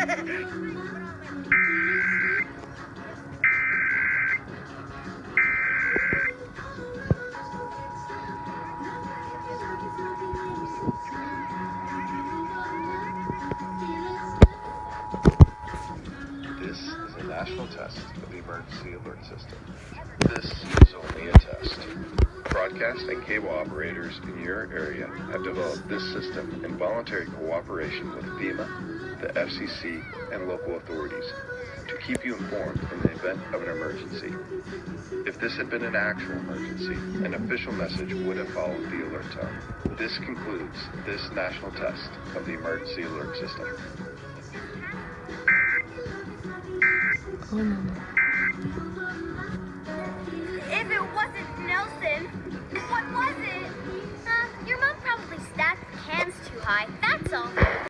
This is a national test of the emergency alert system. This is only a test. Broadcast and cable operators in your area have developed this system in voluntary cooperation with FEMA, the FCC, and local authorities to keep you informed in the event of an emergency. If this had been an actual emergency, an official message would have followed the alert tone. This concludes this national test of the emergency alert system. If it wasn't Nelson, what was it? Your mom probably stacked the cans too high, that's all.